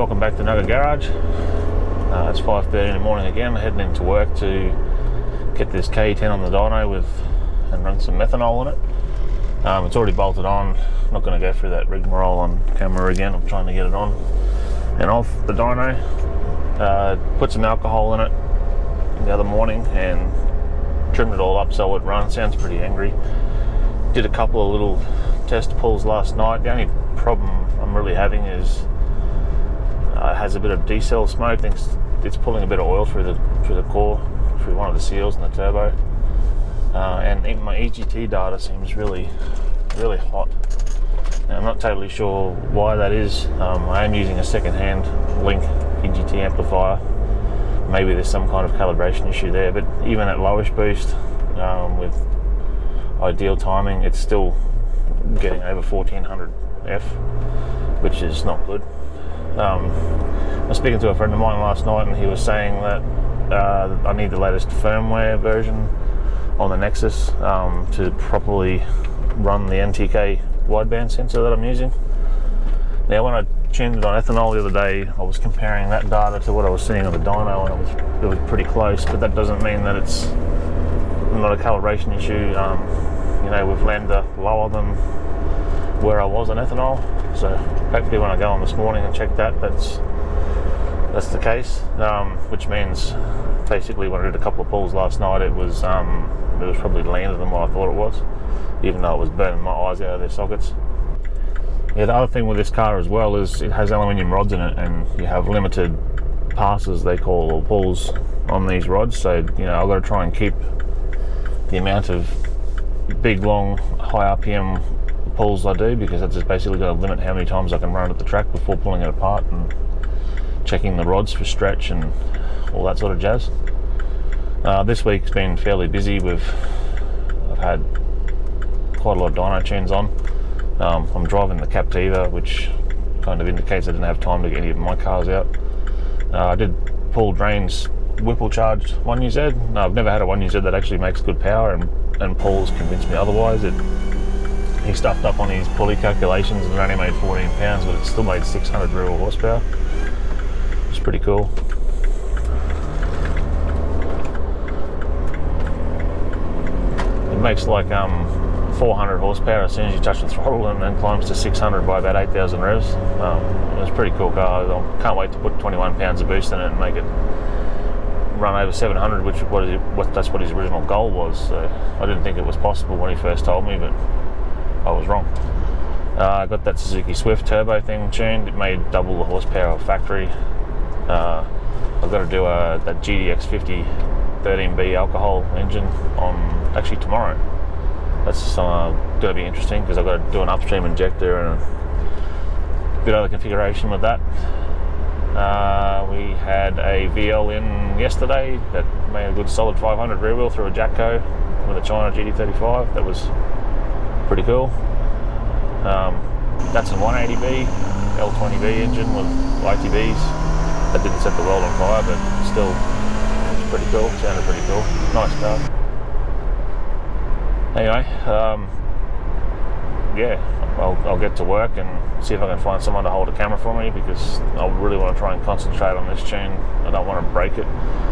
welcome back to Nugget Garage. It's 5:30 in the morning again, heading into work to get this KE10 on the dyno and run some methanol in it. It's already bolted on. I'm not going to go through that rigmarole on camera again. I'm trying to get it on and off the dyno. Put some alcohol in it the other morning and trimmed it all up so it would run. Sounds pretty angry. Did a couple of little test pulls last night. The only problem I'm really having is it has a bit of decel smoke. I think it's pulling a bit of oil through the core, through one of the seals in the turbo. And even my EGT data seems really hot. Now, I'm not totally sure why that is. I am using a second-hand Link EGT amplifier. Maybe there's some kind of calibration issue there, but even at lowish boost with ideal timing, it's still getting over 1400 F, which is not good. I was speaking to a friend of mine last night and he was saying that I need the latest firmware version on the Nexus to properly run the NTK wideband sensor that I'm using. Now, when I tuned it on ethanol the other day, I was comparing that data to what I was seeing on the dyno, and it was pretty close, but that doesn't mean that it's not a calibration issue. With lambda lower than where I was on ethanol, so hopefully when I go on this morning and check that, that's the case, which means basically when I did a couple of pulls last night, it was probably leaner than what I thought it was, even though it was burning my eyes out of their sockets. Yeah, the other thing with this car as well is it has aluminium rods in it, and you have limited passes, they call, or pulls on these rods, so I've got to try and keep the amount of big, long, high RPM pulls I do, because that's just basically going to limit how many times I can run it at the track before pulling it apart and checking the rods for stretch and all that sort of jazz. This week's been fairly busy. I've had quite a lot of dyno tunes on. I'm driving the Captiva, which kind of indicates I didn't have time to get any of my cars out. I did pull Drain's Whipple charged 1UZ. No, I've never had a 1UZ that actually makes good power, and Paul's convinced me otherwise. He stuffed up on his pulley calculations and it only made 14 pounds, but it still made 600 real horsepower. It's pretty cool. It makes like 400 horsepower as soon as you touch the throttle, and then climbs to 600 by about 8,000 revs. It's a pretty cool car. I can't wait to put 21 pounds of boost in it and make it run over 700, that's what his original goal was. So I didn't think it was possible when he first told me, but I was wrong. I got that Suzuki Swift turbo thing tuned. It made double the horsepower of factory. I've got to do that GDX50 13B alcohol engine on actually tomorrow. That's going to be interesting because I've got to do an upstream injector and a bit of other configuration with that. We had a VL in yesterday that made a good solid 500 rear wheel through a Jacko with a China GT35. That was pretty cool. That's a 180B L20B engine with ITBs. That didn't set the world on fire, but still, it's pretty cool. Sounded pretty cool. Nice car. Anyway, I'll get to work and see if I can find someone to hold a camera for me, because I really want to try and concentrate on this tune. I don't want to break it.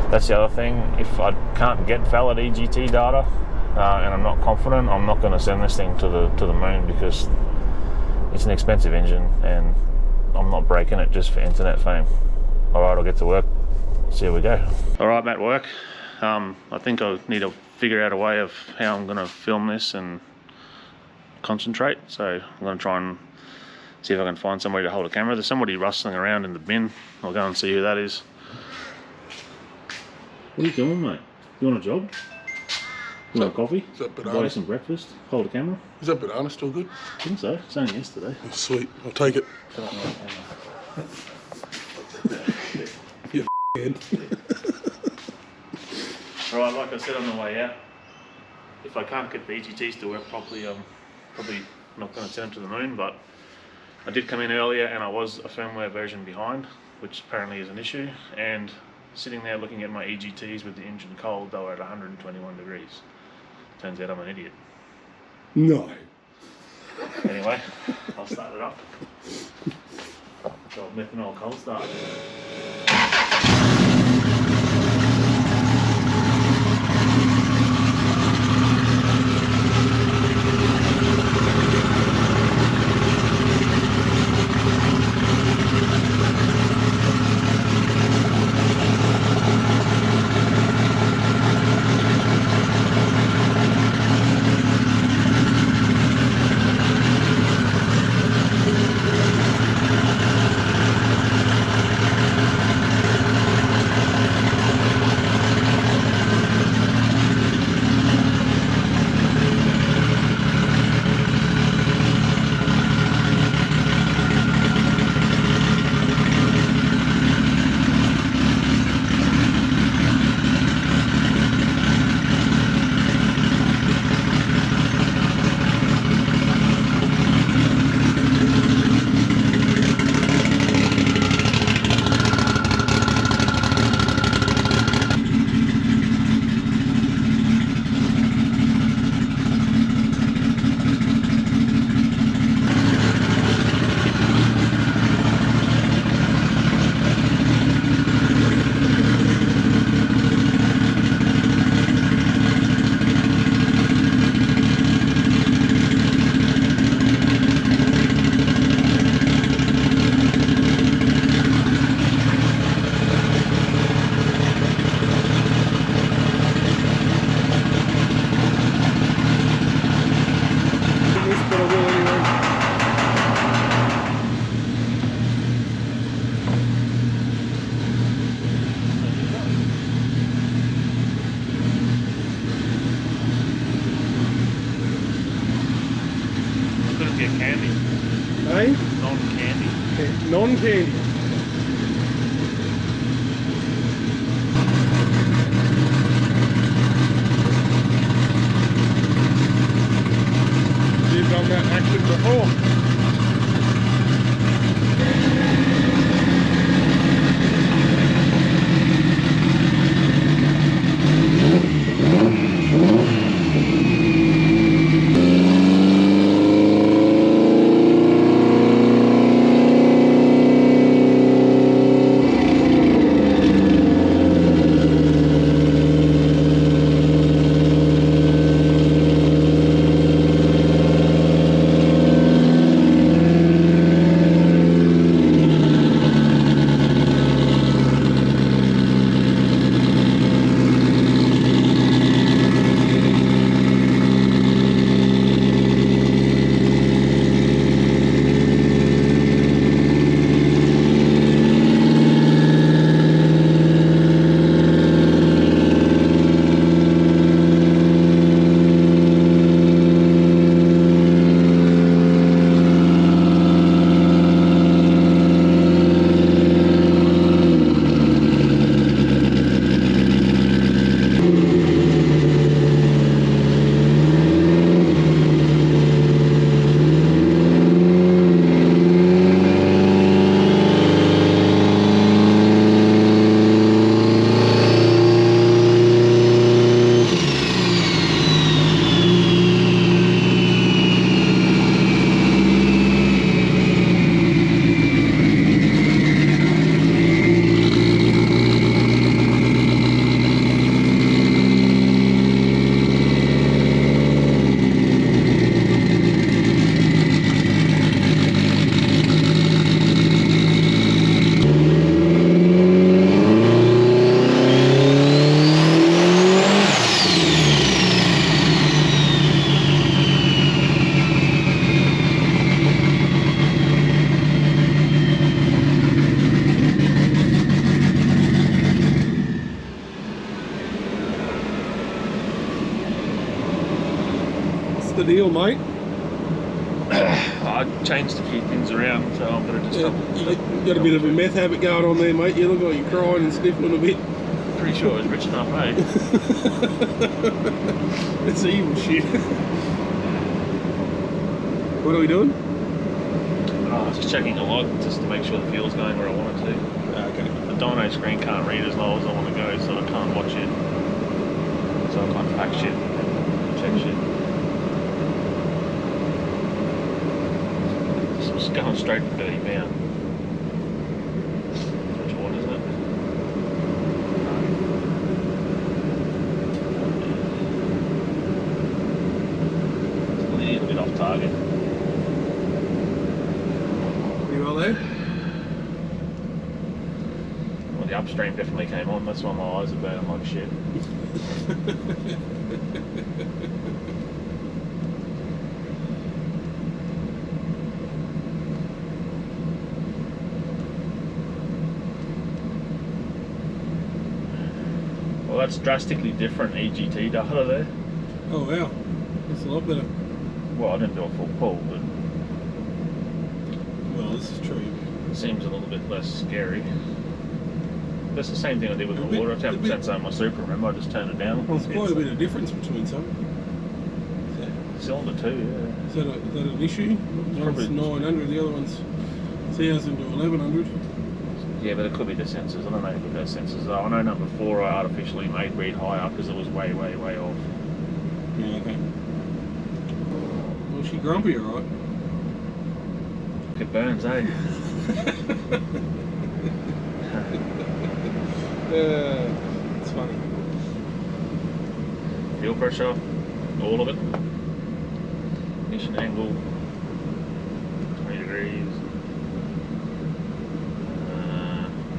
That's the other thing. If I can't get valid EGT data and I'm not confident, I'm not going to send this thing to the moon, because it's an expensive engine and I'm not breaking it just for internet fame. Alright, I'll get to work. See how we go. Alright, I'm at work. I think I need to figure out a way of how I'm going to film this and concentrate, so I'm going to try and see if I can find somebody to hold a camera. There's somebody rustling around in the bin. I'll go and see who that is. What are you doing, mate? You want a job? You want a coffee? Is that banana? Buy you some breakfast? Hold a camera? Is that banana still good? I think so. It's only yesterday. Oh, sweet. I'll take it. You f***head. Alright, like I said on the way out, if I can't get the EGTs to work properly, I'm probably not going to send them to the moon, but I did come in earlier and I was a firmware version behind, which apparently is an issue, and sitting there looking at my EGTs with the engine cold, they were at 121 degrees. Turns out I'm an idiot. No. Anyway, I'll start it up. So methanol cold start. Get candy. Hey? Non-candy. Okay. Non-candy. You've done that action before. The deal, mate? I changed a few things around, so I'm going to just You got a bit of a meth habit going on there, mate. You look like you're crying and sniffling a bit. Pretty sure it was rich enough, eh? It's evil shit. What are we doing? I was just checking a log just to make sure the fuel's going where I want it to. Okay. The dyno screen can't read as low as I want to go, so I can't watch it. So I can't fact shit and check shit. Just going straight to 30 pound. target. Pretty well there. Well, the upstream definitely came on. That's why my eyes are burning like shit. Well, that's drastically different EGT data there. Oh wow, that's a lot better. Well, I didn't do a full pull, but Well, this is true. it seems a little bit less scary. That's the same thing I did with the water. I 10% on my Super, remember? I just turned it down. There's quite a bit of difference between some. Cylinder too, yeah. Is that an issue? One's 900, the other one's 1,000 to 1,100. Yeah, but it could be the sensors. I don't know what those sensors are. I know number 4 I artificially made read higher because it was way off. Yeah, okay. Well, she grumpy, alright? It burns, eh? It's funny. Fuel pressure, all of it. Ignition angle, 20 degrees.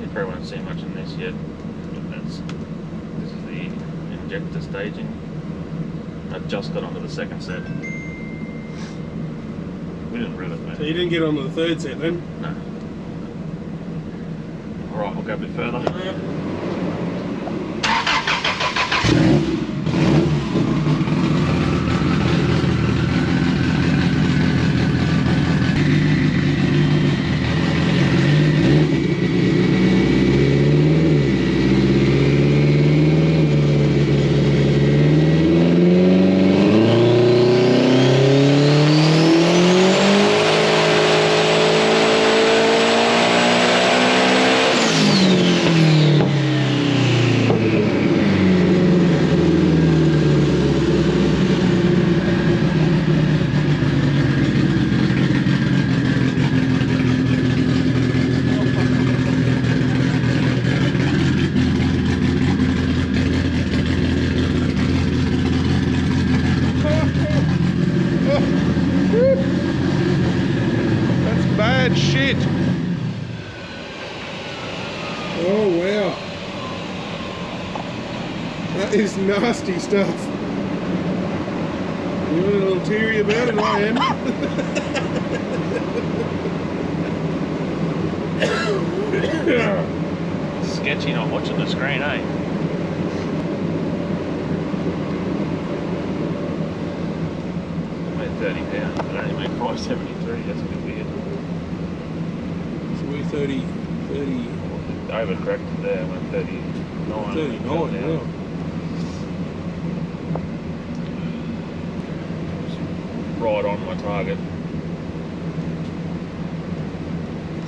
You probably won't see much in this yet, but this is the injector staging. I just got onto the second set. We didn't rev it, mate. So you didn't get onto the third set then? No. Alright, we'll go a bit further. Bad shit. Oh wow. That is nasty stuff. You're a little teary about it, I am. Sketchy not watching the screen, eh? I made 30 pounds, but I only made 573. That's a bit weird. So we're 30. I overcorrected there. I went 39. 39, wow. Right on my target.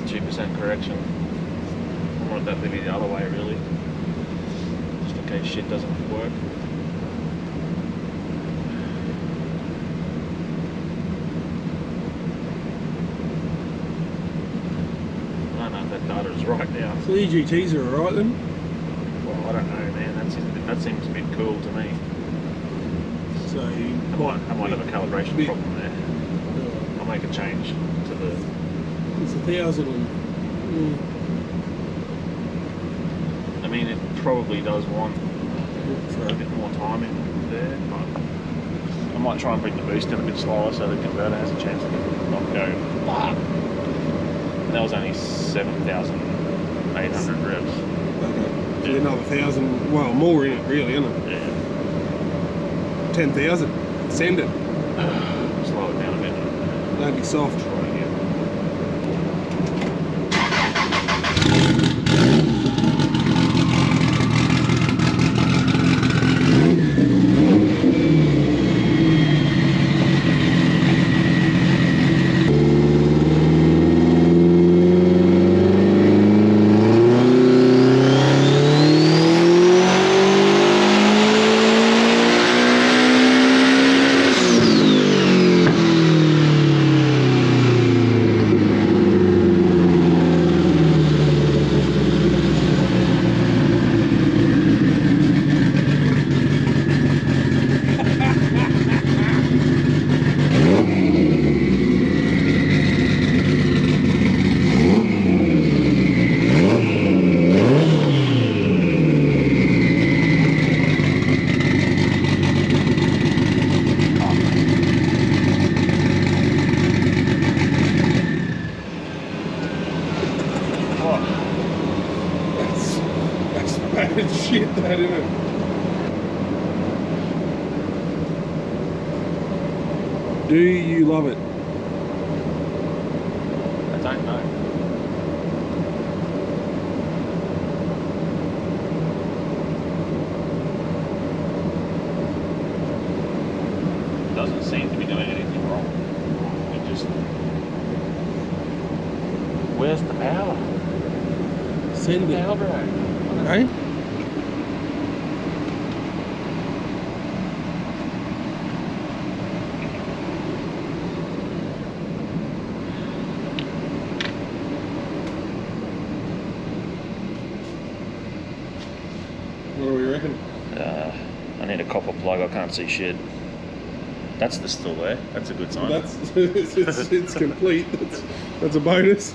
2% correction. I want that to be the other way, really. Just in case shit doesn't work. I don't know if that data is right now. So the EGTs are alright then? Well, I don't know, man. That seems a bit cool to me. So you I might have a calibration problem there. I'll make a change to the... It's 1,000 and... I mean, it probably does want a bit more timing there, but I might try and bring the boost in a bit slower so the converter has a chance to not go. And that was only 7,800 revs. Okay. So another 1,000, well, more in it really, isn't it? Yeah. 10,000. Send it. Slow it down a bit. That'd be soft. Try it again. that, isn't it? Do you love it? I don't know. It doesn't seem to be doing anything wrong. It just... Where's the power? Send it. Power, bro. Hey? What do we reckon? I need a copper plug. I can't see shit. That's still there. That's a good sign. That's it's complete. That's a bonus.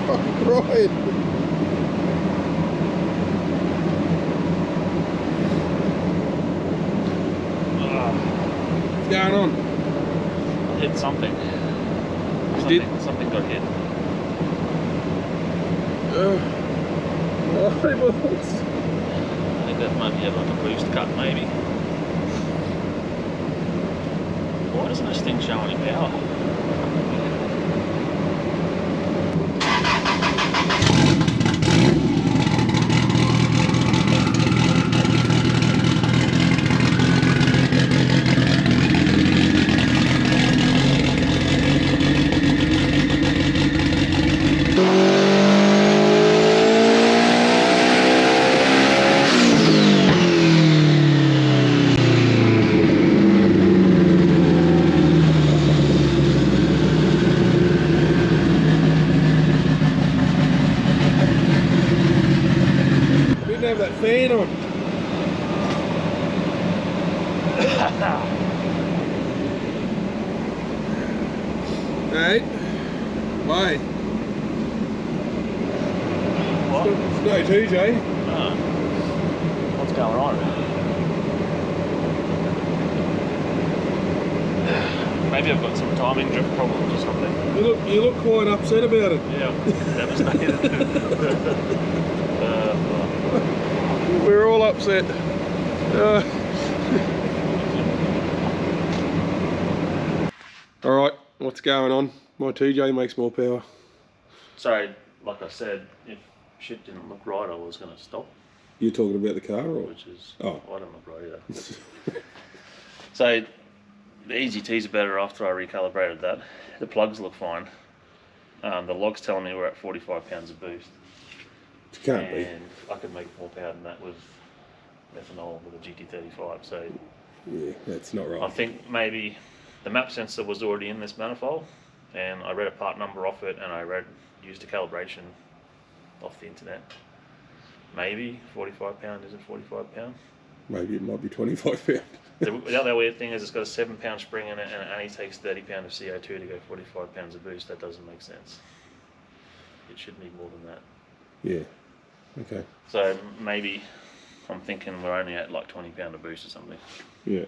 I'm crying. What's going on? I hit something. Something got hit. Eyeballs. I think that might be like a boost cut, maybe. Why doesn't this thing show any power? Have that fan on. Right? Why? What? It's no TJ. What's going on? Maybe I've got some timing drift problems or something. You look quite upset about it. Yeah, devastated. We're all upset. Alright, what's going on? My TJ makes more power. So, like I said, if shit didn't look right, I was going to stop. You talking about the car or? Which is, oh. I don't look right either. So, the EGTs are better after I recalibrated that. The plugs look fine. The log's telling me we're at 45 pounds of boost. It can't be. And I could make more power than that with methanol with a GT35. So yeah, that's not right. I think maybe the map sensor was already in this manifold, and I read a part number off it, and I used a calibration off the internet. Maybe 45 pound isn't 45 pound. Maybe it might be 25 pound. The other weird thing is it's got a 7 pound spring in it, and it only takes 30 pound of CO2 to go 45 pounds of boost. That doesn't make sense. It should need more than that. Yeah. Okay. So maybe I'm thinking we're only at like 20 pound of boost or something. Yeah.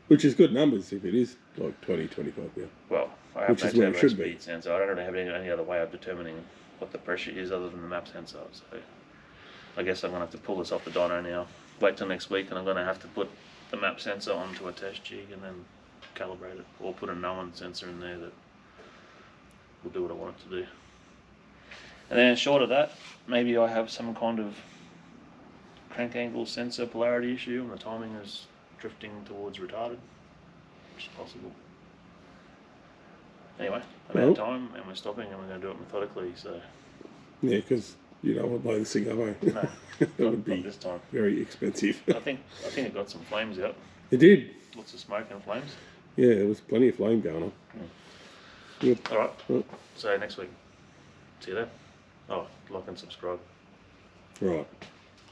Which is good numbers if it is like 20, 25 pound. Well, I have no turbo speed sensor. I don't have any other way of determining what the pressure is other than the map sensor. So I guess I'm going to have to pull this off the dyno now. Wait till next week, and I'm going to have to put the map sensor onto a test jig and then calibrate it, or put a known sensor in there that will do what I want it to do. And then short of that, maybe I have some kind of crank angle sensor polarity issue and the timing is drifting towards retarded, which is possible. Anyway, I'm out of time and we're stopping and we're going to do it methodically, so... Yeah, because you don't want to blow this thing up, eh? No, that not, would be not this time. very expensive. I think it got some flames out. It did. Lots of smoke and flames. Yeah, there was plenty of flame going on. Yep. Alright, so next week. See you there. Oh, like and subscribe. Right.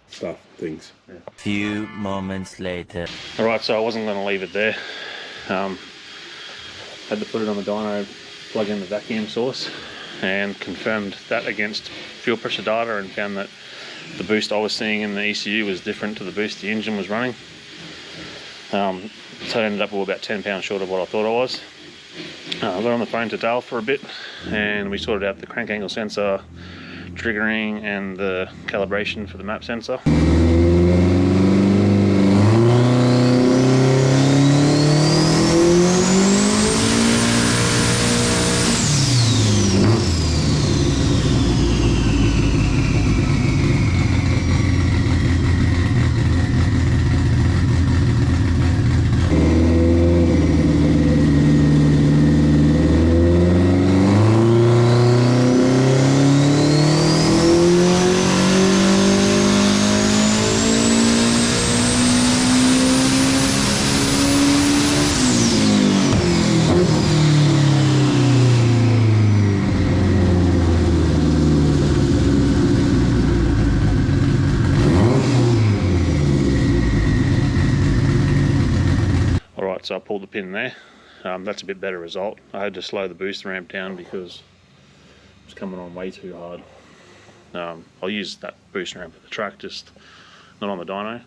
Stuff, things. Yeah. Few moments later. Alright, so I wasn't going to leave it there. Had to put it on the dyno, plug in the vacuum source, and confirmed that against fuel pressure data and found that the boost I was seeing in the ECU was different to the boost the engine was running. So it ended up with about 10 pounds short of what I thought I was. I got on the phone to Dale for a bit and we sorted out the crank angle sensor, triggering and the calibration for the map sensor. So I pulled the pin there. That's a bit better result. I had to slow the boost ramp down because it was coming on way too hard. I'll use that boost ramp at the track, just not on the dyno.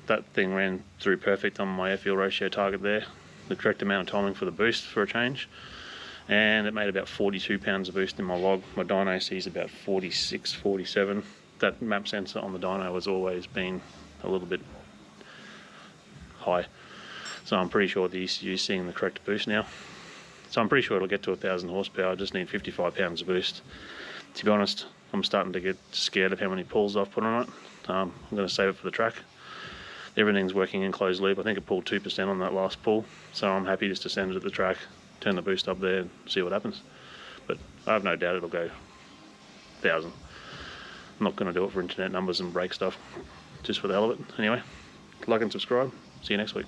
That thing ran through perfect on my air fuel ratio target there. The correct amount of timing for the boost for a change. And it made about 42 pounds of boost in my log. My dyno sees about 46, 47. That map sensor on the dyno has always been a little bit high. So I'm pretty sure the ECU is seeing the correct boost now. So I'm pretty sure it'll get to 1,000 horsepower. I just need 55 pounds of boost. To be honest, I'm starting to get scared of how many pulls I've put on it. I'm going to save it for the track. Everything's working in closed loop. I think it pulled 2% on that last pull. So I'm happy just to send it to the track, turn the boost up there and see what happens. But I have no doubt it'll go 1,000. I'm not going to do it for internet numbers and break stuff, just for the hell of it. Anyway, like and subscribe. See you next week.